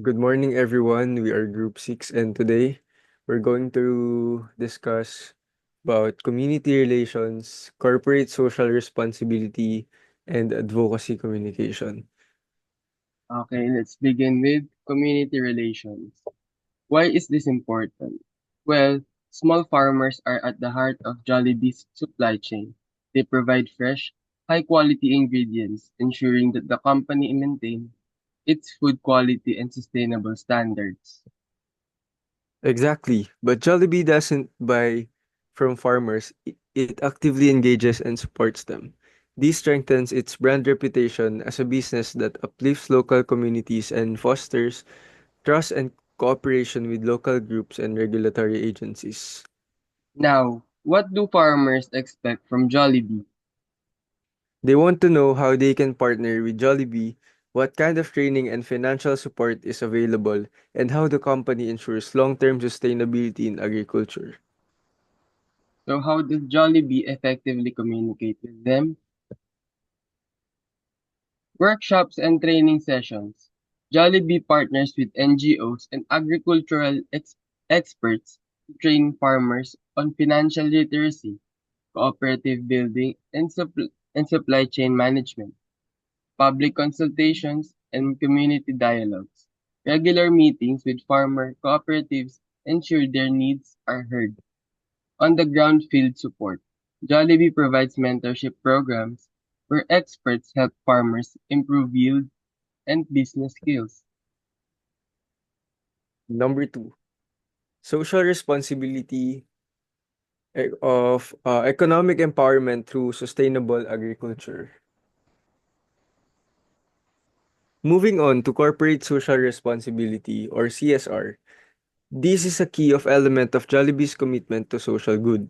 Good morning, everyone. We are Group 6, and today we're going to discuss about community relations, corporate social responsibility, and advocacy communication. Okay, let's begin with community relations. Why is this important? Well, small farmers are at the heart of Jollibee's supply chain. They provide fresh, high quality ingredients, ensuring that the company maintains its food quality and sustainable standards. Exactly, but Jollibee doesn't buy from farmers, it actively engages and supports them. This strengthens its brand reputation as a business that uplifts local communities and fosters trust and cooperation with local groups and regulatory agencies. Now, what do farmers expect from Jollibee? They want to know how they can partner with Jollibee, what kind of training and financial support is available, and how the company ensures long-term sustainability in agriculture. So how does Jollibee effectively communicate with them? Workshops and training sessions. Jollibee partners with NGOs and agricultural experts to train farmers on financial literacy, cooperative building, and supply chain management. Public consultations and community dialogues. Regular meetings with farmer cooperatives ensure their needs are heard. On the ground field support. Jollibee provides mentorship programs where experts help farmers improve yield and business skills. Number two, social responsibility of economic empowerment through sustainable agriculture. Moving on to corporate social responsibility or CSR. This is a key of element of Jollibee's commitment to social good.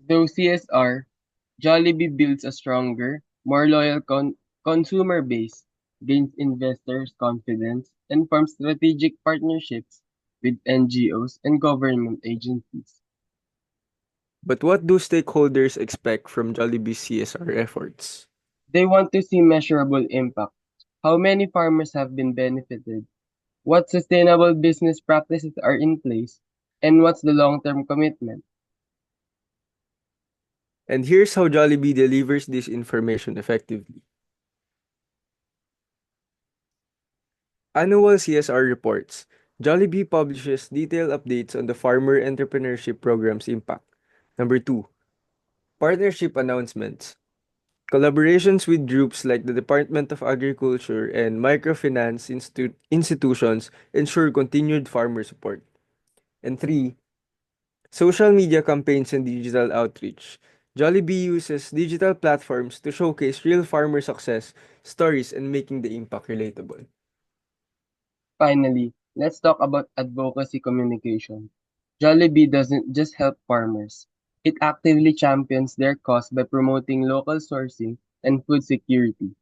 Through CSR, Jollibee builds a stronger, more loyal consumer base, gains investors' confidence, and forms strategic partnerships with NGOs and government agencies. But what do stakeholders expect from Jollibee's CSR efforts? They want to see measurable impact. How many farmers have been benefited? What sustainable business practices are in place? And what's the long-term commitment? And here's how Jollibee delivers this information effectively. Annual CSR reports. Jollibee publishes detailed updates on the farmer entrepreneurship program's impact. Number two, partnership announcements. Collaborations with groups like the Department of Agriculture and microfinance institutions ensure continued farmer support. And three, social media campaigns and digital outreach. Jollibee uses digital platforms to showcase real farmer success stories and making the impact relatable. Finally, let's talk about advocacy communication. Jollibee doesn't just help farmers. It actively champions their cause by promoting local sourcing and food security.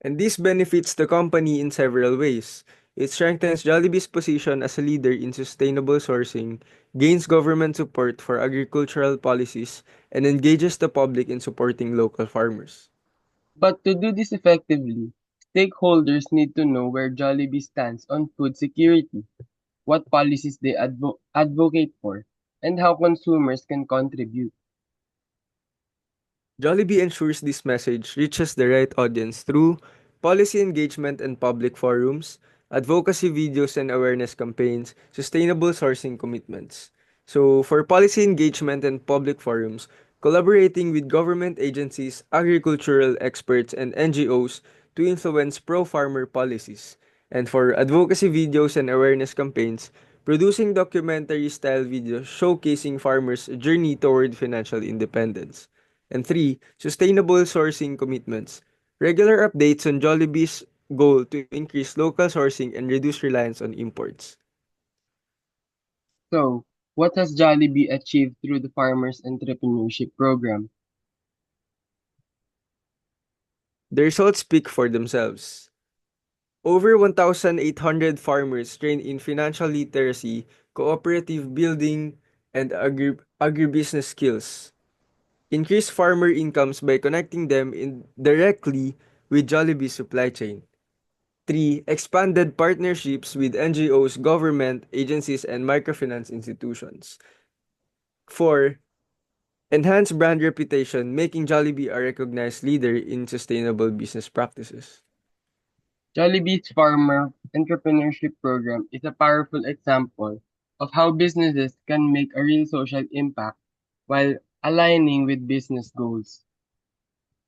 And this benefits the company in several ways. It strengthens Jollibee's position as a leader in sustainable sourcing, gains government support for agricultural policies, and engages the public in supporting local farmers. But to do this effectively, stakeholders need to know where Jollibee stands on food security, what policies they advocate for, and how consumers can contribute. Jollibee ensures this message reaches the right audience through policy engagement and public forums, advocacy videos and awareness campaigns, sustainable sourcing commitments. So, for policy engagement and public forums, collaborating with government agencies, agricultural experts, and NGOs to influence pro farmer policies. And for advocacy videos and awareness campaigns, producing documentary style videos showcasing farmers' journey toward financial independence. And three, sustainable sourcing commitments. Regular updates on Jollibee's goal to increase local sourcing and reduce reliance on imports. So, what has Jollibee achieved through the Farmers Entrepreneurship Program? The results speak for themselves. Over 1,800 farmers trained in financial literacy, cooperative building, and agribusiness skills. Increase farmer incomes by connecting them directly with Jollibee's supply chain. 3. Expanded partnerships with NGOs, government, agencies, and microfinance institutions. 4. Enhanced brand reputation, making Jollibee a recognized leader in sustainable business practices. Jollibee's Farmer Entrepreneurship Program is a powerful example of how businesses can make a real social impact while aligning with business goals.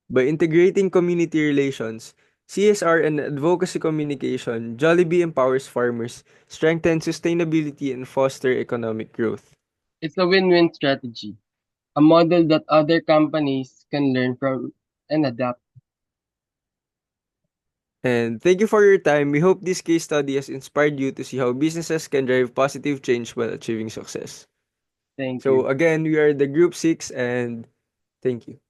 By integrating community relations, CSR, and advocacy communication, Jollibee empowers farmers, strengthens sustainability, and foster economic growth. It's a win-win strategy, a model that other companies can learn from and adapt. And thank you for your time. We hope this case study has inspired you to see how businesses can drive positive change while achieving success. Thank So you. again, we are the Group 6 and thank you.